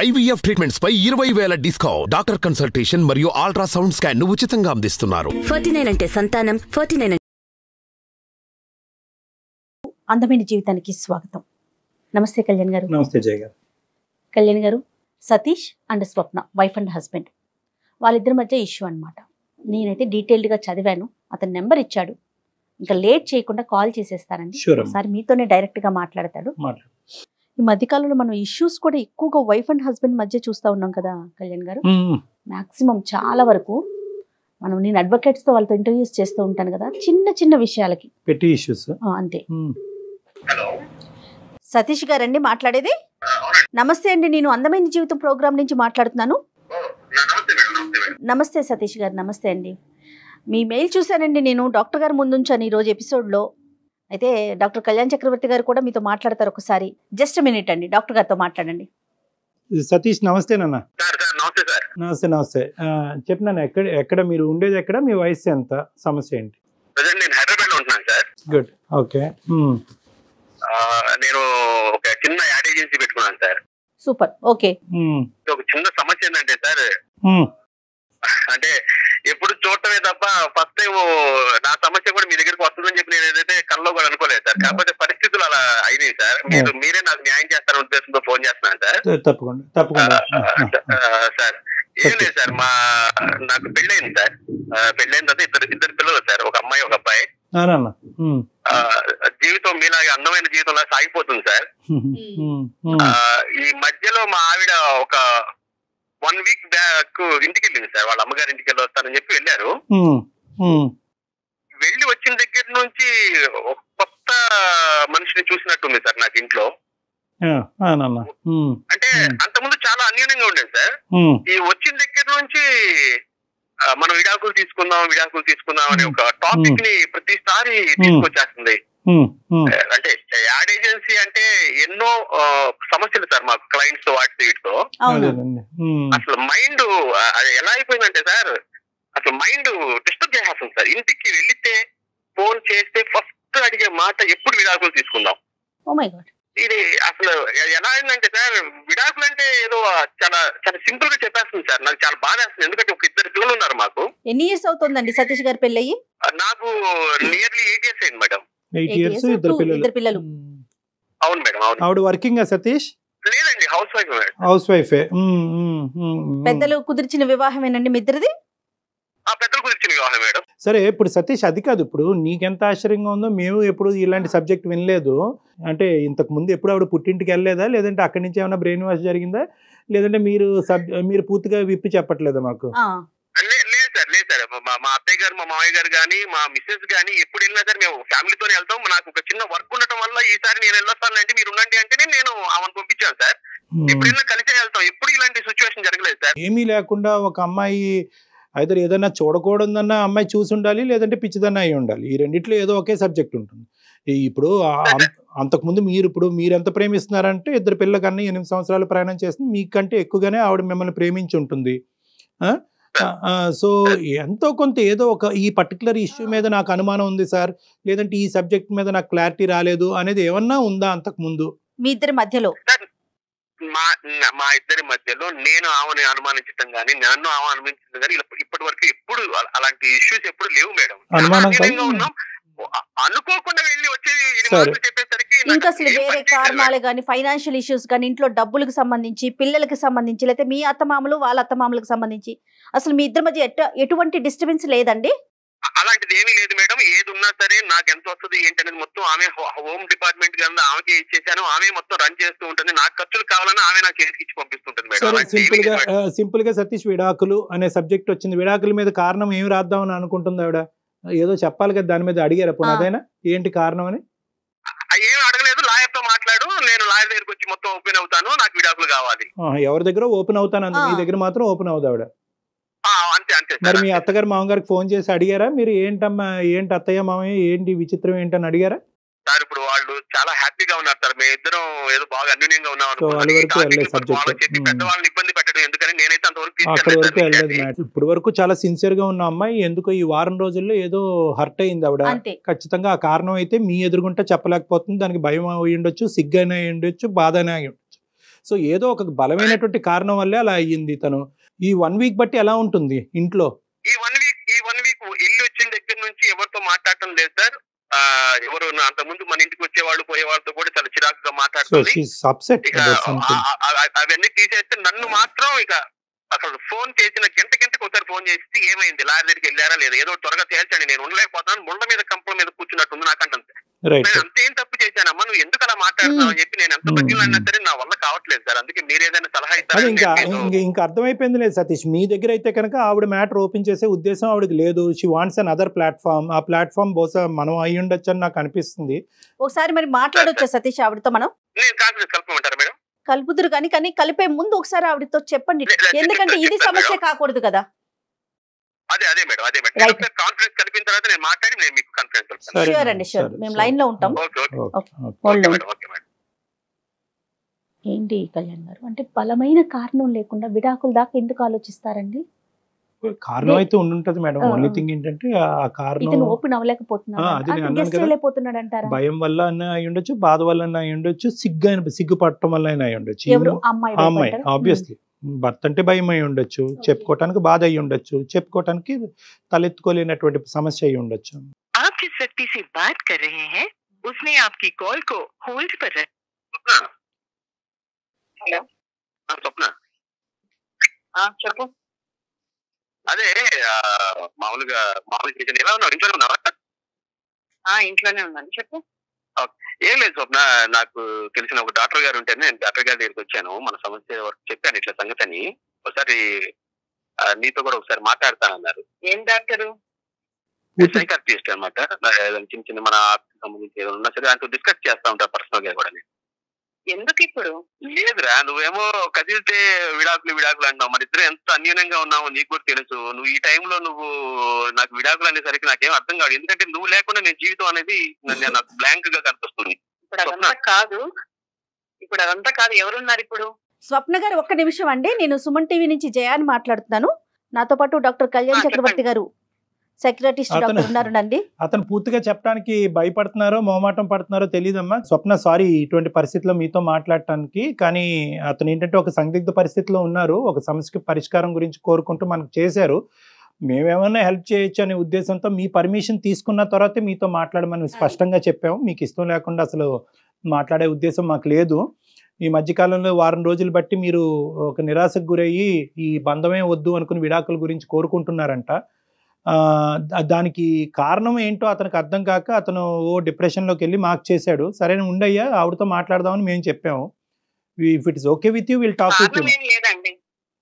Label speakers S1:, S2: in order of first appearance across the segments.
S1: IVF treatments పై 20,000 discount. Doctor consultation మరియు ultrasound scan ను ఉచితంగా అందిస్తున్నారు.
S2: 49 అంటే సంతానం, 49
S3: అందమైన జీవితానికి స్వాగతం. నమస్తే కళ్యాణ్ గారు.
S4: నమస్తే జయ గారు.
S3: కళ్యాణ్ గారు, Satish and Swapna wife and husband, వాళ్ళిద్దరి మధ్య ఇష్యూ అనమాట. నేనైతే డీటెయిల్డ్గా చదివాను, అతని నెంబర్ ఇచ్చాడు. ఇంకా లేట్ చేయకుండా కాల్ చేసేస్తానండి. ఒకసారి మీతోనే డైరెక్ట్గా మాట్లాడతాడు. ఈ మధ్యకాలంలో మనం ఇష్యూస్ కూడా ఎక్కువగా వైఫ్ అండ్ హస్బెండ్ మధ్య చూస్తూ ఉన్నాం కదా కళ్యాణ్ గారు. మాక్సిమం చాలా వరకు నేను అడ్వకేట్స్తో వాళ్ళతో ఇంటర్వ్యూస్ చేస్తూ ఉంటాను కదా, చిన్న చిన్న విషయాలకి పెట్టి ఇష్యూస్ అంతే. సతీష్ గారండి మాట్లాడేది? నమస్తే అండి, నేను అందమైన జీవితం ప్రోగ్రామ్ నుంచి మాట్లాడుతున్నాను. నమస్తే సతీష్ గారు. నమస్తే అండి. మీ మెయిల్ చూశానండి, నేను డాక్టర్ గారు ముందుంచాను ఈరోజు ఎపిసోడ్లో. అయితే డాక్టర్ కళ్యాణ్ చక్రవర్తి గారు కూడా మీతో మాట్లాడతారు ఒకసారి. జస్ట్ మినిట్ అండి, డాక్టర్ గారితో మాట్లాడండి.
S4: సతీష్ నమస్తే నాన్న. నమస్తే నమస్తే. చెప్పినాను, ఎక్కడ మీరు ఉండేది, ఎక్కడ మీ వయసు ఎంత, సమస్య ఏంటి?
S5: నేను హైదరాబాద్ లో ఉంటున్నాను సార్.
S4: Good, okay.
S5: నేను ఒక చిన్న యాడ్ ఏజెన్సీ పెట్టుకున్నాను సార్.
S3: Super, okay.
S5: ఒక చిన్న సమస్య ఏంటంటే సార్, అంటే ఎప్పుడు చూడటమే తప్ప ఫస్ట్ టైం నా సమస్య కూడా మీ దగ్గరికి వస్తుందని చెప్పి నేను ఏదైతే కల్లో కూడా అనుకోలేదు సార్. కాకపోతే పరిస్థితులు అలా అయినాయి సార్. మీరే నాకు న్యాయం చేస్తారనే ఉద్దేశంతో ఫోన్ చేస్తున్నాను సార్.
S4: తప్పకుండా
S5: సార్. ఏం లేదు సార్, నాకు పెళ్ళయింది సార్. పెళ్ళైన తర్వాత ఇద్దరు పిల్లలు సార్, ఒక అమ్మాయి ఒక అబ్బాయి. జీవితం మీలాగే అందమైన జీవితంలో సాగిపోతుంది సార్. ఈ మధ్యలో మా ఆవిడ ఒక 1 వీక్ బ్యాక్ ఇంటికి వెళ్ళింది సార్. వాళ్ళ అమ్మగారి ఇంటికి వెళ్ళి వస్తానని చెప్పి వెళ్ళారు. వెళ్ళి వచ్చిన దగ్గర నుంచి ఒక కొత్త మనిషిని చూసినట్టుంది సార్ నాకు ఇంట్లో. అంటే అంతకుముందు చాలా అన్యోన్యంగా ఉండేది సార్. ఈ వచ్చిన దగ్గర నుంచి మనం విడాకులు తీసుకుందాం అనే ఒక టాపిక్ ని ప్రతిసారి తీసుకొచ్చేస్తుంది. అంటే యాడ్ ఏజెన్సీ అంటే ఎన్నో సమస్యలు సార్ మాకు, క్లయింట్స్ వాటి వీటితో. అసలు మైండ్ ఎలా అయిపోయిందంటే సార్, అసలు మైండ్ డిస్టర్బ్ చేసేస్తుంది సార్. ఇంటికి వెళితే ఫోన్ చేస్తే ఫస్ట్ అడిగే మాట ఎప్పుడు విడాకులు తీసుకుందాం. ఇది అసలు ఎలా అయిందంటే సార్, విడాకులు అంటే ఏదో చాలా చాలా సింపుల్ గా చెప్పేస్తుంది సార్. నాకు చాలా బాధ వేస్తుంది, ఎందుకంటే ఒక 2 పిల్లలు ఉన్నారు మాకు.
S3: ఎన్ని ఇయర్స్ అవుతుందండి సతీష్ గారి పెళ్ళయి?
S5: నాకు నియర్లీ 8 years అయింది మేడం.
S4: 8 years, ఇద్దరు పిల్లలు.
S5: అవును మేడం. అవును.
S4: ఆవిడ వర్కింగ్ సతీష్?
S5: లేదండి, హౌస్ వైఫ్.
S4: హౌస్ వైఫే.
S3: పెద్దలు కుదిర్చిన వివాహమేనండి మీ ఇద్దరిది?
S5: పెద్దలు కుదిర్చిన వివాహం మేడం.
S4: సరే, ఇప్పుడు సతీష్ అది కాదు, ఇప్పుడు నీకెంత ఆశ్చర్యంగా ఉందో, మేము ఎప్పుడు ఇలాంటి సబ్జెక్ట్ వినలేదు. అంటే ఇంతకు ముందు ఎప్పుడు ఆవిడ పుట్టింటికి వెళ్ళలేదా, లేదంటే అక్కడి నుంచి ఏమైనా బ్రెయిన్ వాష్ జరిగిందా, లేదంటే మీరు పూర్తిగా విప్పి చెప్పట్లేదా మాకు?
S5: లేదు సార్, మా అత్తయ్య గారు, మా మామయ్య గారు గానీ, మా మిస్సెస్ గానీ ఎప్పుడు వెళ్ళినా సార్ మేము ఫ్యామిలీతోనే వెళ్తాం. నాకు ఒక చిన్న వర్క్ ఉండటం వల్ల ఈసారి నేను వెళ్ళొస్తాను అంటే మీరు ఉండండి అంటే నేను ఆమెను పంపించాను సార్. ఎప్పుడు వెళ్ళినా కలిసే వెళ్తాం, ఎప్పుడు ఇలాంటి సిచ్యువేషన్ జరగలేదు సార్.
S4: ఏమీ లేకుండా ఒక అమ్మాయి అయితే ఏదైనా చూడకూడదన్న అమ్మాయి చూసి ఉండాలి, లేదంటే పిచ్చిదన్న అయి ఉండాలి. ఈ రెండిట్లో ఏదో ఒకే సబ్జెక్ట్ ఉంటుంది. ఇప్పుడు అంతకుముందు మీరు ఎంత ప్రేమిస్తున్నారంటే, 2 పిల్లల కన్నా 8 సంవత్సరాలు ప్రయాణం చేస్తుంది, మీకంటే ఎక్కువగానే ఆవిడ మిమ్మల్ని ప్రేమించి ఉంటుంది. సో ఎంతో కొంత ఏదో ఒక ఈ పర్టికులర్ ఇష్యూ మీద నాకు అనుమానం ఉంది సార్, లేదంటే ఈ సబ్జెక్ట్ మీద నాకు క్లారిటీ రాలేదు అనేది ఏమన్నా ఉందా అంతకు ముందు
S3: మీ ఇద్దరి మధ్యలో?
S5: మా ఇద్దరి మధ్యలో నేను ఆమెను అనుమానించడం గానీ, నన్ను ఆమె అనుమానించడం గానీ ఇప్పటి వరకు ఎప్పుడు అలాంటి ఇష్యూస్ ఎప్పుడు లేవు మేడం. ఉన్నాం, అనుకోకుండా వెళ్ళి వచ్చేది చెప్పేసరికి
S3: ఇంకా అసలు వేరే కారణాలు గానీ, ఫైనాన్షియల్ ఇష్యూస్ గానీ, ఇంట్లో డబ్బులకు సంబంధించి, పిల్లలకి సంబంధించి, లేకపోతే మీ అత్తమామలు వాళ్ళ అత్తమామలకు సంబంధించి అసలు మీ ఇద్దరి మధ్య ఎటువంటి డిస్టర్బెన్స్ లేదండి?
S5: అలాంటిది ఏమీ లేదు మేడం. ఏది ఉన్నా సరే నాకు ఎంత వస్తుంది ఏంటనేది మొత్తం ఆమె, హోమ్ డిపార్ట్మెంట్ కింద ఆమెకి ఇచ్చేసాను. ఆమె మొత్తం రన్ చేస్తూ ఉంటుంది. నాకు ఖర్చులు కావాలని ఆమె నాకు చేతికి ఇచ్చి పంపిస్తుంటుంది మేడం.
S4: సింపుల్ గా సతీష్, విడాకులు అనే సబ్జెక్ట్ వచ్చింది. విడాకుల మీద కారణం ఏమి రాద్దామని అనుకుంటుంది ఆవిడ? ఏదో చెప్పాలి కదా, దాని మీద అడిగారా పోనీ? అదేనా ఏంటి కారణం అని?
S5: ఏమి అడగలేదు. లాయర్ తో మాట్లాడు, నేను లాయర్ దగ్గరికి వచ్చి మొత్తం ఓపెన్ అవుతాను, నాకు విడాకులు కావాలి.
S4: ఎవరి దగ్గర ఓపెన్ అవుతాను అంది, మీ దగ్గర మాత్రం ఓపెన్ అవుతుంది ఆవిడ.
S5: అంతే.
S4: మరి మీ అత్తగారు మామగారికి ఫోన్ చేసి అడిగారా మీరు? ఏంటమ్మా, ఏంటి అత్తయ్య మామయ్య, ఏంటి విచిత్రం ఏంటని అడిగారా
S5: సార్? ఇప్పుడు వాళ్ళు చాలా హ్యాపీగా ఉన్నారు సార్. మేము ఇద్దరం ఏదో బాగా అన్యూన్యంగా ఉన్నాం. పెద్దవాళ్ళని ఇబ్బంది పెట్టడం ఎందుకని నేనైతే అంతవరకు
S4: ఇప్పుడు వరకు చాలా సిన్సియర్ గా ఉన్న అమ్మాయి ఎందుకో ఈ వారం రోజుల్లో ఏదో హర్ట్ అయింది ఆవిడ. ఖచ్చితంగా ఆ కారణం అయితే మీ ఎదురుగుంటే చెప్పలేకపోతుంది. దానికి భయం అయి ఉండొచ్చు, సిగ్గైనా అయి ఉండొచ్చు, బాధ అయినా అయి ఉండొచ్చు. సో ఏదో ఒక బలమైనటువంటి కారణం వల్లే అలా అయ్యింది. తను ఈ 1 వీక్ బట్టి ఎలా ఉంటుంది ఇంట్లో?
S5: ఈ వన్ వీక్ ఇల్లు వచ్చిన దగ్గర నుంచి ఎవరితో మాట్లాడటం లేదు సార్. ఎవరు అంత ముందు మన ఇంటికి వచ్చేవాళ్ళు పోయే వాళ్ళతో కూడా చాలా చిరాకుగా
S4: సో
S5: మాట్లాడుతుంది.
S4: షీస్ అప్సెట్
S5: ఇక అవన్నీ తీసేస్తే నన్ను మాత్రం ఇక అసలు ఫోన్ చేసిన గంటకి ఒకసారి ఫోన్ చేసి ఏమైంది, లారీ దగ్గరికి వెళ్ళారా లేదా, ఏదో త్వరగా తేల్చండి, నేను ఉండలేకపోతున్నాను, ముళ్ళ మీద కంపల మీద కూర్చున్నట్టుంది నాకంటే.
S4: రైట్.
S5: నేను అంతేం తప్పు చేశానమ్మా, నువ్వు ఎందుకు అలా మాట్లాడుతున్నావు అని చెప్పి నేను ఎంత బతికినా సరే నా వల్ల కావట్లేదు సార్. అందుకే మీరు ఏదైనా సలహా
S4: అది
S5: ఇస్తారని
S4: ఇంకా
S5: నేను మీతో-
S4: ఇంకా అర్థమైపోయింది లేదు సతీష్. మీ దగ్గర అయితే కనుక ఆవిడ మ్యాటర్ ఓపెన్ చేసే ఉద్దేశం ఆవిడకి లేదు. She wants an other platform. ఆ ప్లాట్ఫామ్ బహుశా మనం అయి ఉండొచ్చు అని నాకు అనిపిస్తుంది.
S3: ఒకసారి మరి మాట్లాడొచ్చా సతీష్ ఆవిడతో? మనం
S5: నేను కాన్ఫరెన్స్ కలపమంటారా మేడం?
S3: కలుపుదురు కానీ కలిపే ముందు ఒకసారి ఆవిడతో చెప్పండి, ఎందుకంటే ఇది సమస్య కాకూడదు కదా.
S5: అదే మేడం
S3: Right.
S5: కాన్ఫరెన్స్ కలిపిన తర్వాత నేను మాట్లాడి నేను మీకు కాన్ఫరెన్స్
S4: సరే
S3: ష్యూర్ అండి, ష్యూర్.
S4: సరే,
S3: మేము
S4: సరే.
S3: లైన్ లో ఉంటాం.
S5: Okay
S4: okay.
S3: Hold on.
S5: Madam.
S3: ఏంటి కళ్యాణ్ గారు, అంటే బలమైన కారణం లేకుండా విడాకుల దాకా ఎందుకు ఆలోచిస్తారండి?
S4: కారణం అయితే ఉండుంటది మేడం.
S3: ఆ.
S4: ఓన్లీ థింగ్ ఏంటంటే ఆ కారణం
S3: ఇతను ఓపెన్ అవ్వలేకపోతున్నాడు,
S4: అది నేను అన్నాను
S3: గెస్ట్
S4: కదా.
S3: వెళ్ళిపోతున్నాడు అంటారా?
S4: భయం వల్ల అయినా అయి ఉండొచ్చు, బాధ వల్ల అయినా అయి ఉండొచ్చు, సిగ్గుపడటం వల్ల అయినా అయి ఉండొచ్చు.
S3: ఎవరు అమ్మాయి
S4: ఆ అమ్మాయి
S3: భయపడ్డారా?
S4: ఆబ్వియస్లీ భర్త అంటే భయం అయి ఉండొచ్చు, చెప్పుకోవటానికి బాధ అయి ఉండొచ్చు, చెప్పుకోవటానికి తలెత్తుకోలేనటువంటి సమస్య అయి ఉండొచ్చు.
S6: आप जिस व्यक्ति से बात कर रहे हैं उसने आपकी कॉल को होल्ड पर रखा।
S5: హలో స్వప్న,
S6: చెప్పు.
S5: అదే మామూలుగా చేసాను. ఎలా ఉన్నావు? ఇంట్లోనే ఉన్నావా?
S6: ఇంట్లోనే ఉన్నాను, చెప్పు.
S5: ఏం లేదు స్వప్న, నాకు తెలిసిన ఒక డాక్టర్ గారు ఉంటేనే నేను డాక్టర్ గారి దగ్గరికి వచ్చాను. మన సమస్య వరకు చెప్పాను ఇట్లా సంగతి అని. ఒకసారి నీతో కూడా ఒకసారి మాట్లాడతానన్నారు.
S6: ఏం డాక్టరు?
S5: సైకాట్రిస్ట్ అనమాట. చిన్న మన సంబంధించి ఏదైనా ఉన్నా సరే దాంతో డిస్కస్ చేస్తా ఉంటారు పర్సనల్ గా కూడా.
S6: ఎందుకు ఇప్పుడు?
S5: లేదురా, నువ్వేమో కదిలితే విడాకులు అంటావు. మరి ఇద్దరు ఎంత అన్యూనంగా ఉన్నావు నీకు కూడా తెలుసు. నువ్వు ఈ టైంలో నువ్వు నాకు విడాకులు అనేసరికి నాకేం అర్థం కాదు. ఎందుకంటే నువ్వు లేకుండా నేను జీవితం అనేది నాకు బ్లాంక్ గా కనిపిస్తుంది.
S6: ఇప్పుడు అదంతా కాదు. ఎవరున్నారు ఇప్పుడు?
S3: స్వప్న గారు ఒక్క నిమిషం అండి, నేను సుమన్ టీవీ నుంచి జయాని మాట్లాడుతున్నాను. నాతో పాటు డాక్టర్ కళ్యాణ్ చక్రవర్తి గారు, సైకియాట్రిస్ట్ డాక్టర్ ఉన్నారండి.
S4: అతను పూర్తిగా చెప్పడానికి భయపడుతున్నారో మొహమాటం పడుతున్నారో తెలియదమ్మా. స్వప్న సారీ ఇటువంటి పరిస్థితిలో మీతో మాట్లాడటానికి. కానీ అతను ఏంటంటే ఒక సందిగ్ధ పరిస్థితిలో ఉన్నారు. ఒక సమస్యకి పరిష్కారం గురించి కోరుకుంటూ మనకు చేశారు. మేమేమన్నా హెల్ప్ చేయొచ్చు అనే ఉద్దేశంతో మీ పర్మిషన్ తీసుకున్న తర్వాతే మీతో మాట్లాడమని స్పష్టంగా చెప్పాము. మీకు ఇష్టం లేకుండా అసలు మాట్లాడే ఉద్దేశం మాకు లేదు. ఈ మధ్యకాలంలో వారం రోజులు బట్టి మీరు ఒక నిరాశకు గురయ్యి ఈ బంధమే వద్దు అనుకుని విడాకుల గురించి కోరుకుంటున్నారంట. దానికి కారణం ఏంటో అతనికి అర్థం కాక అతను డిప్రెషన్లోకి వెళ్ళి మాకు చేశాడు. సరే ఉండయ్యా, ఆవిడతో మాట్లాడదామని మేము చెప్పాము. If it is okay with you will talk with you.
S6: లేదండి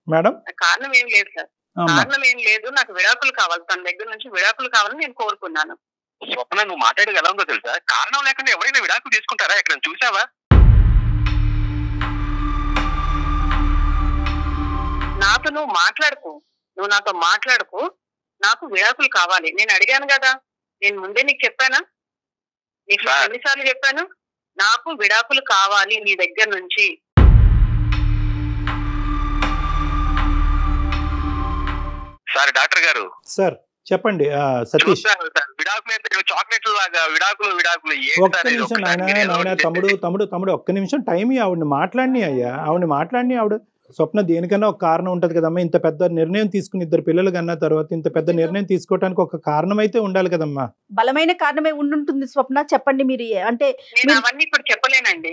S4: మేడం,
S6: కారణం ఏం లేదు సార్. కారణం ఏం లేదు. నాకు విడాకులు కావాలి, తన దగ్గర నుంచి విడాకులు కావాలని నేను కోరుకున్నాను.
S5: స్వప్న, నువ్వు మాట్లాడేది ఎలా ఉందో తెలుసా? కారణం లేకుండా ఎవరైనా విడాకులు తీసుకుంటారా? ఎక్కడ చూసావా?
S6: నాతో నువ్వు నాతో మాట్లాడుకు. నాకు విడాకులు కావాలి. నేను అడిగాను కదా, నేను ముందే నీకు చెప్పానా? నీకు ఎన్నిసార్లు చెప్పాను? నాకు విడాకులు కావాలి నీ దగ్గర నుంచి.
S5: సార్ డాక్టర్ గారు,
S4: సార్ చెప్పండి. సతీష్,
S5: విడాకులు చాక్లెట్లు లాగా విడాకులు
S4: ఒక్క నిమిషం నాయన తమ్ముడు ఒక్క నిమిషం టైం ఆవిడని మాట్లాడిని అయ్యా. ఆవిడ స్వప్న దేనికన్నా ఒక కారణం ఉంటది కదమ్మా. ఇంత పెద్ద నిర్ణయం తీసుకుని ఇద్దరు పిల్లలు కన్నా తర్వాత ఇంత పెద్ద నిర్ణయం తీసుకోవడానికి ఒక కారణం అయితే ఉండాలి కదమ్మా.
S3: బలమైన కారణమే ఉండుంటుంది స్వప్న, చెప్పండి మీరు. అంటే
S6: నేను అవన్నీ ఇప్పుడు చెప్పలేనండి.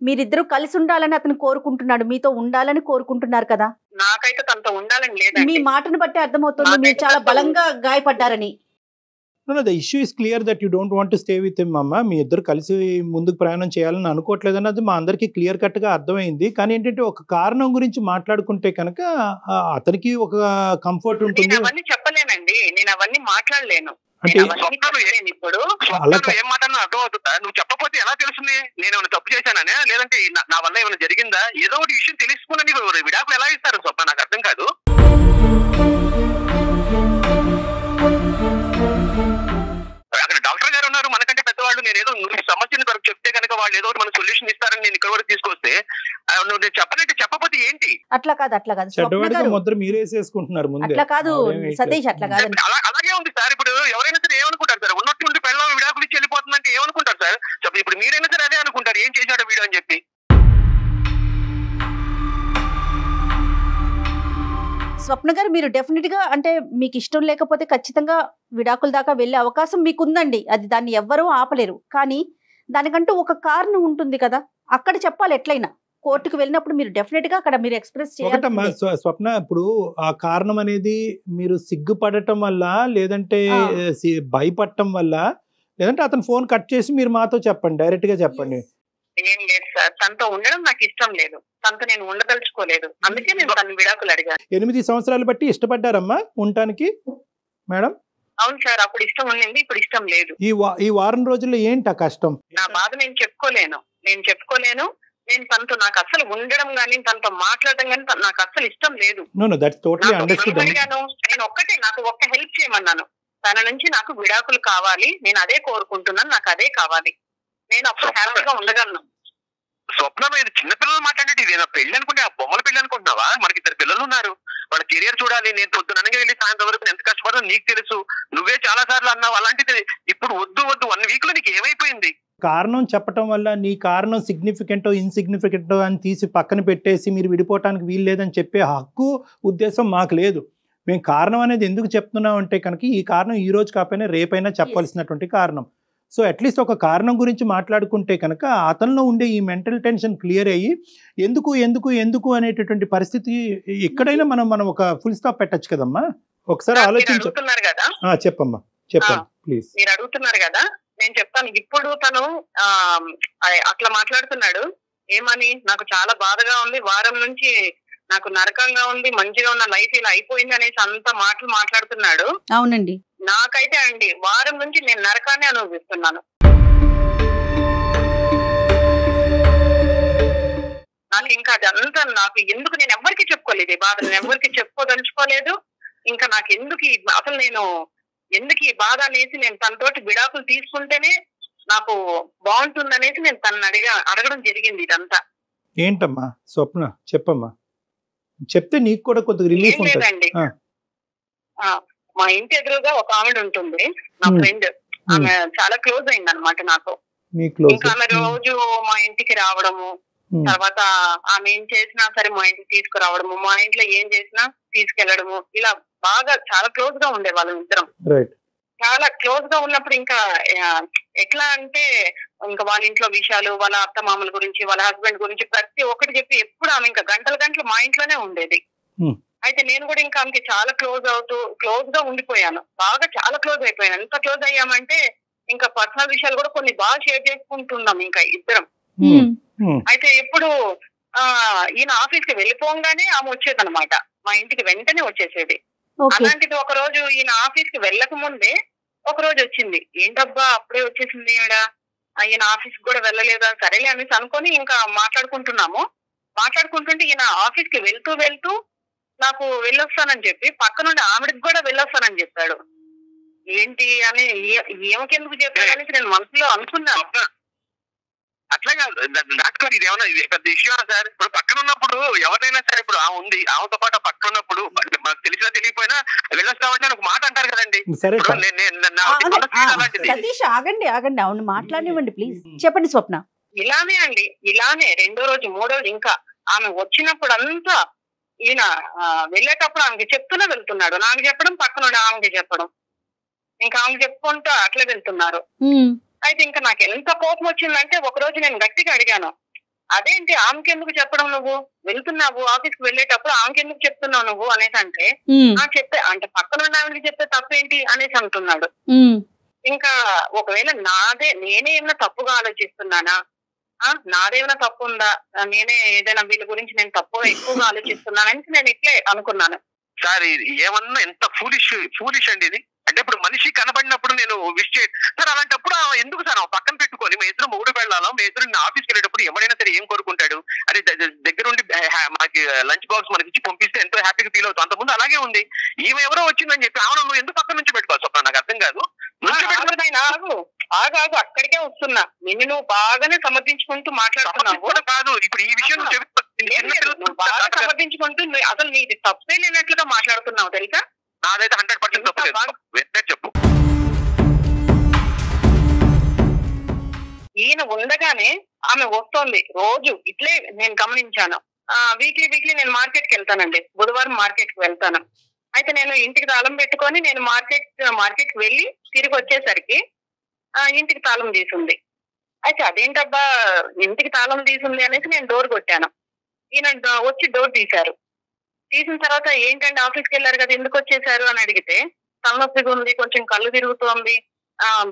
S3: మీరిద్దరూ కలిసి ఉండాలని అతను కోరుకుంటున్నాడు, మీతో ఉండాలని కోరుకుంటున్నారు కదా.
S6: నాకైతే తనతో ఉండాలని
S3: మీ
S6: లేదండి.
S3: మాటను బట్టి అర్థమవుతుంది మీరు చాలా బలంగా గాయపడ్డారని.
S4: The issue is clear that you don't want to stay with him అమ్మ. మీ ఇద్దరు కలిసి ముందుకు ప్రయాణం చేయాలని అనుకోవట్లేదు అన్నది మా అందరికీ క్లియర్ కట్ గా అర్థమైంది. కానీ ఏంటంటే ఒక కారణం గురించి మాట్లాడుకుంటే కనుక అతనికి ఒక కంఫర్ట్ ఉంటుంది.
S6: నేను అవన్నీ చెప్పలేనండి, నేను అవన్నీ మాట్లాడలేను.
S4: అంటే
S6: నేను అవన్నీ చెప్పలేను ఇప్పుడు.
S5: ఏం మాట్లాడినా అర్థం అవుతుందా? నువ్వు చెప్పకపోతే ఎలా తెలుస్తుంది నేను ఏమైనా తప్పు చేశాననే, లేదంటే నా వల్ల ఏమైనా జరిగిందా? ఏదో ఒకటి విషయం తెలుసుకుని విడాకులు ఎలా ఇస్తారు స్వప్న? నాకు అర్థం కాదు. అక్కడ డాక్టర్ గారు ఉన్నారు, మనకంటే పెద్దవాళ్ళు. నేను ఏదో సమస్యను వరకు చెప్తే కనుక వాళ్ళు ఏదో మన సొల్యూషన్ ఇస్తారని నేను ఇక్కడ వరకు తీసుకొస్తే నువ్వు చెప్పనంటే చెప్పకపోతే ఏంటి?
S3: అట్లా కాదు స్వప్న గారు,
S4: ముద్ర మీరేసేసుకుంటున్నారు ముందే.
S3: అట్లా కాదు సతీష్, అట్లా కాదు.
S5: అలాగే ఉంది సార్. ఇప్పుడు ఎవరైనా సరే ఏమనుకుంటారు సార్, ఉన్నట్టు పెళ్ళం విడాకులు ఇచ్చి వెళ్ళిపోతుంది ఏమనుకుంటారు సార్? ఇప్పుడు మీరైనా సరే అదే అనుకుంటారు, ఏం చేశాడు వీడు అని చెప్పి.
S3: స్వప్న గారు, మీరు డెఫినెట్ గా అంటే మీకు ఇష్టం లేకపోతే ఖచ్చితంగా విడాకుల దాకా వెళ్ళే అవకాశం మీకుందండి. అది దాన్ని ఎవ్వరూ ఆపలేరు. కానీ దానికంటూ ఒక కారణం ఉంటుంది కదా, అక్కడ చెప్పాలి. ఎట్లయినా కోర్టుకు వెళ్ళినప్పుడు మీరు డెఫినెట్ గా అక్కడ మీరు ఎక్స్ప్రెస్
S4: ఒకటమ్మా
S3: చేయాలి.
S4: స్వప్న, ఇప్పుడు ఆ కారణం అనేది మీరు సిగ్గుపడటం వల్ల, లేదంటే భయపడటం వల్ల, లేదంటే అతను ఫోన్ కట్ చేసి మీరు మాతో చెప్పండి, డైరెక్ట్ గా చెప్పండి.
S6: ఏం లేదు సార్, తనతో ఉండడం నాకు ఇష్టం లేదు, తనతో నేను ఉండదలుచుకోలేదు, అందుకే నేను తన విడాకులు అడిగాను.
S4: 8 సంవత్సరాలు బట్టి ఇష్టపడ్డారమ్మా ఉండటానికి మేడం?
S6: అవును సార్, అప్పుడు ఇష్టం ఉండింది, ఇప్పుడు ఇష్టం లేదు.
S4: ఈ వారం రోజుల్లో ఏంటి ఆ కష్టం?
S6: నా బాధ నేను చెప్పుకోలేను. నేను తనతో నాకు అసలు ఉండడం గానీ, తనతో మాట్లాడడం గానీ నాకు అసలు ఇష్టం లేదు.
S4: That's totally understood.
S6: నేను ఒక్కటే, నాకు ఒక్క హెల్ప్ చేయమన్నాను. తన నుంచి నాకు విడాకులు కావాలి, నేను అదే కోరుకుంటున్నాను, నాకు అదే కావాలి, నేను అప్పుడు హ్యాపీగా ఉండగలను.
S5: స్వప్న, ఇది చిన్నపిల్లలు మాట్లాడేది, ఇదేనా పెళ్లి అనుకుంటే? ఆ బొమ్మల పెళ్లి అనుకుంటున్నావా? మనకి 2 పిల్లలు ఉన్నారు, వాళ్ళ కెరియర్ చూడాలి. నేను పొద్దుననగా వెళ్ళి సాయంత్రం వరకు ఎంత కష్టపడో నీకు తెలుసు, నువ్వే చాలా సార్లు అన్నావు. అలాంటిది ఇప్పుడు వద్దు 1 వీక్ లో నీకు ఏమైపోయింది?
S4: కారణం చెప్పటం వల్ల నీ కారణం సిగ్నిఫికెంటో ఇన్సిగ్నిఫికెంటో అని తీసి పక్కన పెట్టేసి మీరు విడిపోవటానికి వీలు లేదని చెప్పే హక్కు ఉద్దేశం మాకు లేదు. మేము కారణం అనేది ఎందుకు చెప్తున్నాం అంటే కనుక ఈ కారణం ఈ రోజు కాకపోయినా రేపైనా చెప్పాల్సినటువంటి కారణం. సో అట్లీస్ట్ ఒక కారణం గురించి మాట్లాడుకుంటే కనుక అతనిలో ఉండే ఈ మెంటల్ టెన్షన్ క్లియర్ అయ్యి ఎందుకు ఎందుకు ఎందుకు అనేటటువంటి పరిస్థితి ఎక్కడైనా మనం ఒక ఫుల్ స్టాప్ పెట్టచ్చు కదమ్మా. ఒకసారి
S6: అడుగుతున్నారు కదా,
S4: చెప్పమ్మా, చెప్పండి ప్లీజ్.
S6: మీరు అడుగుతున్నారు కదా, నేను చెప్తాను. ఇప్పుడు తను అట్లా మాట్లాడుతున్నాడు ఏమని, నాకు చాలా బాధగా ఉంది, వారం నుంచి నాకు నరకంగా ఉంది, మంచిగా ఉన్న లైఫ్ ఇలా అయిపోయింది అనేసి అంత మాటలు మాట్లాడుతున్నాడు.
S3: అవునండి,
S6: నాకైతే అండి వారం నుంచి నేను నరకాన్ని అనుభవిస్తున్నాను. నాకు ఇంకా అదంతా నాకు ఎందుకు, నేను ఎవరికి చెప్పుకోలేదు ఈ బాధ, నేను ఎవరికి చెప్పుకోదలుచుకోలేదు. ఇంకా నాకు ఎందుకు అసలు నేను ఎందుకు ఈ బాధ అనేసి నేను తనతోటి విడాకులు తీసుకుంటేనే నాకు బాగుంటుందనేసి నేను తనని అడగడం జరిగింది. ఇదంతా
S4: ఏంటమ్మా స్వప్న, చెప్పమ్మా, చెప్తే నీకు కూడా కొద్దిగా రిలీఫ్ ఉంటుంది.
S6: లేదండి, మా ఇంటి ఎదురుగా ఒక ఆవిడ ఉంటుంది, నా ఫ్రెండ్. ఆమె చాలా క్లోజ్ అయింది అనమాట నాతో. ఇంకా ఆమె రోజు మా ఇంటికి రావడము, తర్వాత ఆమె ఏం చేసినా సరే మా ఇంటికి తీసుకురావడము, మా ఇంట్లో ఏం చేసినా తీసుకెళ్లడము, ఇలా బాగా చాలా క్లోజ్ గా ఉండే వాళ్ళం ఇద్దరం. చాలా క్లోజ్ గా ఉన్నప్పుడు ఇంకా ఎట్లా అంటే ఇంకా వాళ్ళ ఇంట్లో విషయాలు, వాళ్ళ అత్త మామల గురించి, వాళ్ళ హస్బెండ్ గురించి ప్రతి ఒక్కటి చెప్పి ఎప్పుడు ఆమె ఇంకా గంటలు మా ఇంట్లోనే ఉండేది. అయితే నేను కూడా ఇంకా ఆమెకి చాలా క్లోజ్ గా ఉండిపోయాను, బాగా చాలా క్లోజ్ అయిపోయాను. ఎంత క్లోజ్ అయ్యామంటే ఇంకా పర్సనల్ విషయాలు కూడా కొన్ని బాగా షేర్ చేసుకుంటున్నాం ఇంకా ఇద్దరం. అయితే ఎప్పుడు ఈయన ఆఫీస్ కి వెళ్ళిపోగానే ఆమె వచ్చేదన్నమాట, మా ఇంటికి వెంటనే వచ్చేసేది. అలాంటిది ఒక రోజు ఈయన ఆఫీస్ కి వెళ్ళక ముందే ఒక రోజు వచ్చింది. ఏంటబ్బా అప్పుడే వచ్చేసింది ఈయన ఆఫీస్ కూడా వెళ్ళలేదా, సరేలే అనేసి అనుకొని ఇంకా మాట్లాడుకుంటుంటే ఈయన ఆఫీస్ కి వెళ్తూ నాకు వెళ్ళొస్తానని చెప్పి పక్క నుండి ఆవిడకి కూడా వెళ్ళొస్తానని చెప్పాడు. ఏంటి అని ఏమకెందుకు చెప్పాడు అనేసి నేను మనసులో అనుకున్నాను.
S5: అట్లా కాదు డాక్టర్, ఇది ఏమన్నా పెద్ద ఇష్యూ సార్? ఇప్పుడు పక్కన ఉన్నప్పుడు ఎవరైనా సరే, ఇప్పుడు ఉంది ఆమెతో పాటు పక్కన ఉన్నప్పుడు మనకు తెలిసినా తెలియకపోయినా వెళ్ళొస్తామంటే ఒక మాట అంటారు కదండి.
S3: సతీష్ ఆగండి, అవును మాట్లాడివ్వండి ప్లీజ్, చెప్పండి స్వప్న.
S6: ఇలానే 2వ రోజు 3వ రోజు ఇంకా ఆమె వచ్చినప్పుడు అంతా ఈయన వెళ్ళేటప్పుడు ఆమెకి చెప్తూనే వెళ్తున్నాడు, నాకు చెప్పడం, పక్కన ఆమెకి చెప్పడం, ఇంకా ఆమెకి చెప్పుకుంటూ అట్లా వెళ్తున్నారు. అయితే ఇంకా నాకు ఎంత కోపం వచ్చిందంటే ఒక రోజు నేను గట్టిగా అడిగాను, అదేంటి ఆమెకి ఎందుకు చెప్పడం, నువ్వు వెళ్తున్నావు ఆఫీస్ కి వెళ్ళేటప్పుడు ఆమెకి ఎందుకు చెప్తున్నావు నువ్వు అనేసి అంటే, చెప్పే అంటే పక్కన ఉన్న ఆమెకి చెప్తే తప్పేంటి అనేసి అంటున్నాడు. ఇంకా ఒకవేళ నేనే ఏమైనా తప్పుగా ఆలోచిస్తున్నానా, నాదేమైనా తప్పు ఉందా, నేనే ఏదైనా వీళ్ళ గురించి నేను తప్పుగా ఎక్కువగా ఆలోచిస్తున్నానని నేను ఇట్లే అనుకున్నాను.
S5: సార్ ఏమన్నా ఎంత ఫూలిష్ అండి ఇది. అంటే ఇప్పుడు మనిషి కనబడినప్పుడు నేను విష్ చేయ సార్, అలాంటప్పుడు ఎందుకు సార్ పక్కన పెట్టుకొని మీ ఇద్దరు మూడు వెళ్ళాలో, మీ ఇద్దరు ఆఫీస్కి వెళ్ళేటప్పుడు ఎవరైనా సరే ఏం కోరుకుంటాడు, అదే దగ్గరుండి మనకి లంచ్ బాక్స్ మనకి ఇచ్చి పంపిస్తే ఎంతో హ్యాపీగా ఫీల్ అవుతాం. అంతకుముందు అలాగే ఉంది. ఈమె ఎవరో వచ్చిందని చెప్పి ఆమె నువ్వు ఎందుకు పక్కన నుంచి పెట్టుకోవాలి స్వప్న, నాకు అర్థం కాదు.
S6: ఆగు అక్కడికే వస్తున్నా, నిన్ను నువ్వు బాగానే సమర్థించుకుంటూ మాట్లాడుతున్నావు
S5: కాదు. ఇప్పుడు ఈ విషయం
S6: బాగా సమర్థించుకుంటూ అసలు నీది తప్పే లేనట్లుగా మాట్లాడుతున్నావు తెలుసా.
S5: నాదైతే 100% తప్పు చెప్పు.
S6: ఈయన ఉండగానే ఆమె వస్తోంది రోజు ఇట్లే నేను గమనించాను. వీక్లీ నేను మార్కెట్ కి వెళ్తానండి, బుధవారం మార్కెట్ కి వెళ్తాను. అయితే నేను ఇంటికి తాళం పెట్టుకొని నేను మార్కెట్ కి వెళ్ళి తిరిగి వచ్చేసరికి ఇంటికి తాళం తీసుంది. అయితే అదేంటబ్బా ఇంటికి తాళం తీసుంది అనేసి నేను డోర్ కొట్టాను. ఈయన వచ్చి డోర్ తీశారు. తీసిన తర్వాత ఏంటంటే ఆఫీస్కి వెళ్ళారు కదా ఎందుకు వచ్చేసారు అని అడిగితే, తలనొప్పిగా ఉంది, కొంచెం కళ్ళు తిరుగుతోంది,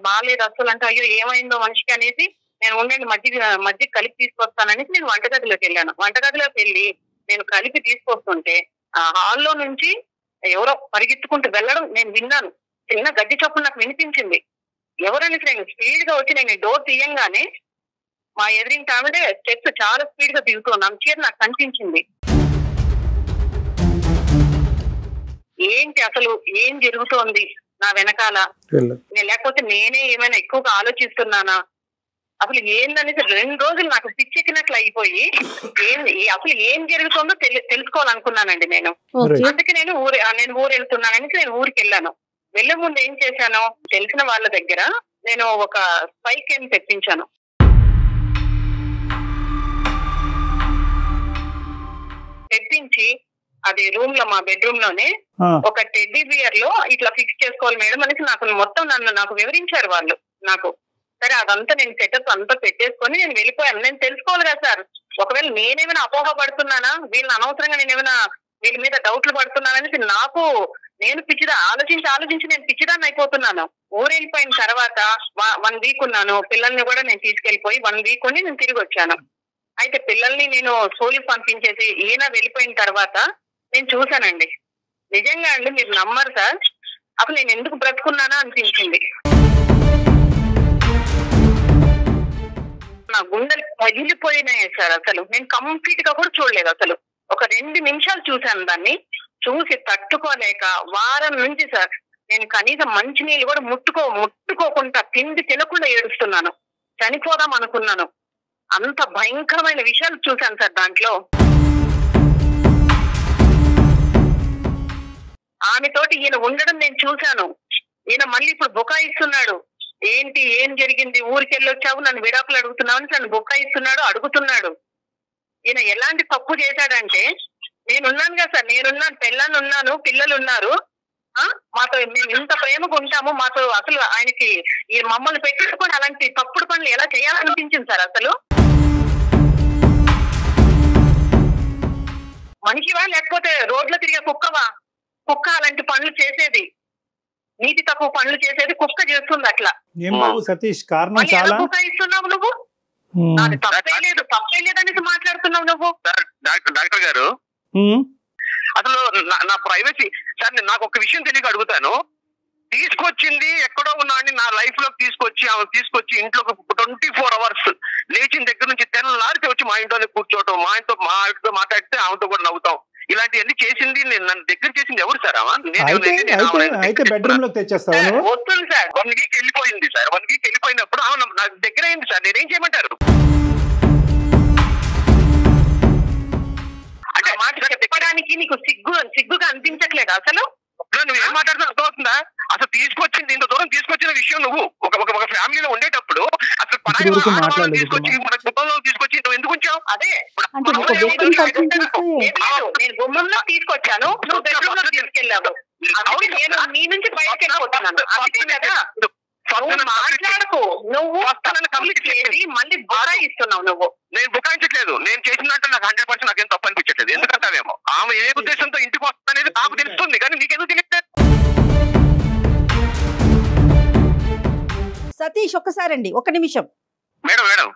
S6: బాగాలేదు అసలు. అంటే అయ్యో ఏమైందో మనిషికి అనేసి నేను ఉండండి మధ్య కలిపి తీసుకొస్తాననేసి నేను వంటగదిలోకి వెళ్ళాను. వంటగదిలోకి వెళ్ళి నేను కలిపి తీసుకొస్తుంటే హాల్లో నుంచి ఎవరో పరిగెత్తుకుంటూ వెళ్ళడం నేను విన్నాను. చిన్న గడ్డి చప్పుడు నాకు వినిపించింది. ఎవరనేసి నేను స్పీడ్ గా వచ్చి నేను డోర్ తీయంగానే మా ఎదురింటి ఆవిడే స్టెప్స్ చాలా స్పీడ్ గా దిగుతున్నాను. చీర నాకు కనిపించింది. ఏంటి అసలు ఏం జరుగుతోంది నా వెనకాల, లేకపోతే నేనే ఏమైనా ఎక్కువగా ఆలోచిస్తున్నానా, అసలు ఏందనేసి 2 రోజులు నాకు పిచ్చెక్కినట్లు అయిపోయి అసలు ఏం జరుగుతుందో తెలుసుకోవాలనుకున్నానండి నేను. అందుకే నేను ఊరు వెళ్తున్నాననేసి నేను ఊరికి వెళ్ళాను. వెళ్లే ముందు ఏం చేశాను, తెలిసిన వాళ్ళ దగ్గర నేను ఒక స్పై క్యామ్ తెప్పించాను. తెప్పించి అది రూమ్ లో, మా బెడ్రూమ్ లోనే ఒక టెడ్డీ బియర్ లో ఇట్లా ఫిక్స్ చేసుకోవాలి మేడం అనేసి నాకు వివరించారు వాళ్ళు నాకు. సరే అదంతా నేను సెటప్ అంతా పెట్టేసుకొని నేను వెళ్ళిపోయాను. నేను తెలుసుకోవాలి కదా సార్, ఒకవేళ నేనేమైనా అపోహ పడుతున్నానా, వీళ్ళని అనవసరంగా నేనేమైనా వీళ్ళ మీద డౌట్లు పడుతున్నాననేసి నేను ఆలోచించి నేను పిచ్చిదాన్ని అయిపోతున్నాను. ఊరు వెళ్ళిపోయిన తర్వాత 1 వీక్ ఉన్నాను. పిల్లల్ని కూడా నేను తీసుకెళ్లిపోయి 1 వీక్ ఉండి నేను తిరిగి వచ్చాను. అయితే పిల్లల్ని నేను స్కూల్కి పంపించేసి ఈయన వెళ్ళిపోయిన తర్వాత నేను చూశానండి. నిజంగా అండి మీరు నమ్మరు సార్, అసలు నేను ఎందుకు బ్రతుకున్నానా అనిపించింది. నా గుండెలు పగిలిపోయినాయి సార్. అసలు నేను కంప్లీట్ గా కూడా చూడలేదు. అసలు ఒక 2 నిమిషాలు చూశాను. దాన్ని చూసి తట్టుకోలేక వారం నుంచి సార్ నేను కనీసం మంచినీళ్ళు కూడా ముట్టుకోకుండా తిండి తినకుండా ఏడుస్తున్నాను. చనిపోదాం అనుకున్నాను. అంత భయంకరమైన విషయాలు చూశాను సార్ దాంట్లో. ఆమెతోటి ఈయన ఉండడం నేను చూశాను. ఈయన మళ్ళీ ఇప్పుడు బుకాయిస్తున్నాడు. ఏంటి ఏం జరిగింది, ఊరికి వెళ్ళొచ్చావు, నన్ను విడాకులు అడుగుతున్నావు అని నన్ను బుకాయిస్తున్నాడు, అడుగుతున్నాడు. ఈయన ఎలాంటి తప్పు చేశాడంటే, నేనున్నాను కదా సార్, నేనున్నాను, పెళ్ళాన్ని ఉన్నాను, పిల్లలు ఉన్నారు, మాతో మేము ఇంత ప్రేమగా ఉంటాము, మాతో అసలు ఆయనకి ఈ మమ్మల్ని పెట్టుకొని అలాంటి తప్పుడు పనులు ఎలా చేయాలనిపించింది సార్. అసలు మనిషివా లేకపోతే రోడ్లో తిరిగే కుక్కవా? కుక్క అలాంటి పనులు చేసేది, నీతి తక్కువ పనులు చేసేది కుక్క చేస్తుంది అట్లా.
S4: సతీష్ కారణం చాలా
S6: ఇస్తున్నావు నువ్వు, నాకు తప్పే లేదు అనేసి మాట్లాడుతున్నావు నువ్వు.
S5: డాక్టర్ గారు అసలు నా ప్రైవసీ సార్, నాకు ఒక విషయం తెలియక అడుగుతాను. తీసుకొచ్చింది ఎక్కడో ఉన్నాడని నా లైఫ్ లోకి తీసుకొచ్చి ఇంట్లో 24 hours లేచిన దగ్గర నుంచి తెల్లారితే వచ్చి మా ఇంట్లోనే కూర్చోవటం, మా ఆవిడతో మాట్లాడితే ఆమెతో కూడా నవ్వుతాం, ఇలాంటివన్నీ చేసింది నన్ను దగ్గర చేసింది ఎవరు సార్?
S4: అయితే బెడ్రూమ్ లో తెచ్చేస్తాను.
S5: వస్తుంది సార్. 1 వీక్ వెళ్ళిపోయింది సార్. 1 వీక్ వెళ్ళిపోయినప్పుడు నాకు దగ్గర అయింది సార్. నేనేం చేయమంటారు?
S6: అంటే మాట చెప్పడానికి నీకు సిగ్గుగా అనిపించట్లేదు అసలు?
S5: నువ్వు ఏం మాట్లాడుతున్నా అర్థమవుతుందా? అసలు తీసుకొచ్చింది, ఇంత దూరం తీసుకొచ్చిన విషయం నువ్వు ఒక ఫ్యామిలీలో ఉండేటప్పుడు అసలు తీసుకొచ్చి మన కుటుంబంలో తీసుకొచ్చి నువ్వు ఎందుకు ఉంచావు?
S6: అదే నేను గుమ్మంలో తీసుకొచ్చాను, నువ్వు బెడ్రూమ్ లో తీసుకెళ్ళావు. నేను నీ నుంచి బయటకు వెళ్ళిపోతున్నాను అంతే కదా. మాట్లాడకు, నువ్వు కంప్లీట్ చేసి మళ్ళీ బుకాయిస్తున్నావు. నువ్వు
S5: నేను బుకాయించట్లేదు. నేను చేసినట్టు నాకు 100% నాకేం తప్పు అనిపించట్లేదు. ఎందుకంటావేమో ఆమె ఏ ఉద్దేశంతో ఇంటికి వస్తుంది అనేది నాకు తెలుస్తుంది, కానీ నీకెందుకు తెలియట్లేదు?
S3: సతీష్ ఒక్కసారండి, 1 నిమిషం
S5: మేడం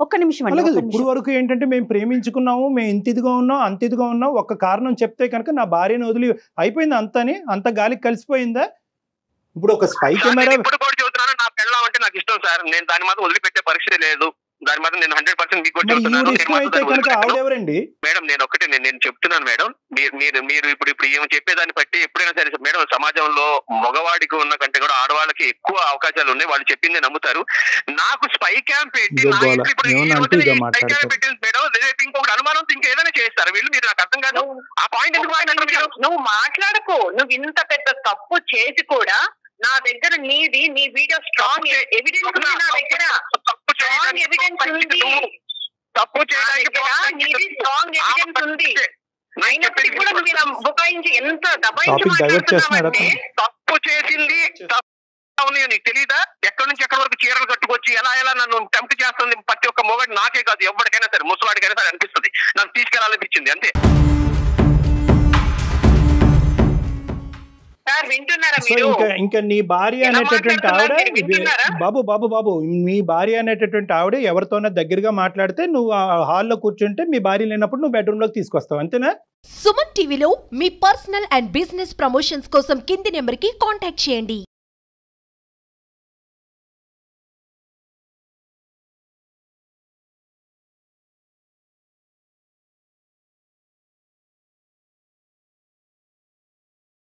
S3: ఒక్క నిమిషం అండి.
S4: ఇప్పుడు వరకు ఏంటంటే మేము ప్రేమించుకున్నాము, మేము ఇంత ఇదిగా ఉన్నాం, అంత ఇదిగా ఉన్నాం, ఒక కారణం చెప్తే కనుక నా భార్యను వదిలి అయిపోయింది అంతని, అంత గాలికి కలిసిపోయిందా? ఇప్పుడు ఒక స్పై కెమెరా
S5: ఇప్పుడు కూడా చెబుతున్నాను, నా పెళ్ళం అంటే నాకు ఇష్టం సార్. నేను దాని మాత్రం వదిలిపెట్టే పరిస్థితి లేదు. దాని మాత్రం నేను 100% మీకు కూడా చెప్తున్నాను. మేడం నేను చెప్తున్నాను మేడం, మీరు ఇప్పుడు ఏమో చెప్పేదాన్ని బట్టి ఎప్పుడైనా సరే మేడం, సమాజంలో మగవాడికి ఉన్న కంటే కూడా ఆడవాళ్ళకి ఎక్కువ అవకాశాలు ఉన్నాయి. వాళ్ళు చెప్పింది నమ్ముతారు. నాకు స్పై క్యాంప్ పెట్టి పెట్టింది మేడం, రేపు ఇంకొకటి అనుమానం ఇంకేదైనా చేస్తారు వీళ్ళు. మీరు నాకు అర్థం కాదు. ఆ పాయింట్ ఎందుకు
S6: నువ్వు మాట్లాడకు. నువ్వు ఇంత పెద్ద తప్పు చేసి కూడా నా దగ్గర నీ వీడియో స్ట్రాంగ్ ఎవిడెన్స్ నా దగ్గర.
S5: తప్పు
S6: స్ట్రాంగ్ ఎవిడెన్స్ ఉంది.
S5: తప్పు
S6: నీది స్ట్రాంగ్ ఎవిడెన్స్ ఉంది. అయినప్పటికీ కూడా నువ్వు ఇలా బుకాయించి ఎంత దబాయించి
S4: మాట్లాడుతున్నావంటే
S5: తప్పు చేసింది నీకు తెలీదా? ఎక్కడి నుంచి ఎక్కడి వరకు చీరలు కట్టుకొచ్చి ఎలా నన్ను టెంప్ట్ చేస్తుంది ప్రతి ఒక్క మొగడు, నాకే కాదు ఎవరికైనా సరే, ముసలాడికైనా సరే అనిపిస్తుంది, నన్ను తీసుకెళ్లాలనిపించింది అంతే.
S6: వింటున్నారా
S4: సో ఇంకా నీ భార్య అనేటటువంటి ఆవిడ, బాబు మీ భార్య అనేటటువంటి ఆవిడ ఎవరితోనో దగ్గరగా మాట్లాడితే నువ్వు ఆ హాల్లో కూర్చుంటే మీ భార్య లేనప్పుడు నువ్వు బెడ్రూమ్ లోకి తీసుకొస్తావు, అంతేనా?
S7: సుమన్ టీవీలో మీ పర్సనల్ అండ్ బిజినెస్ ప్రమోషన్స్ కోసం కింది నెంబర్కి కాంటాక్ట్ చేయండి.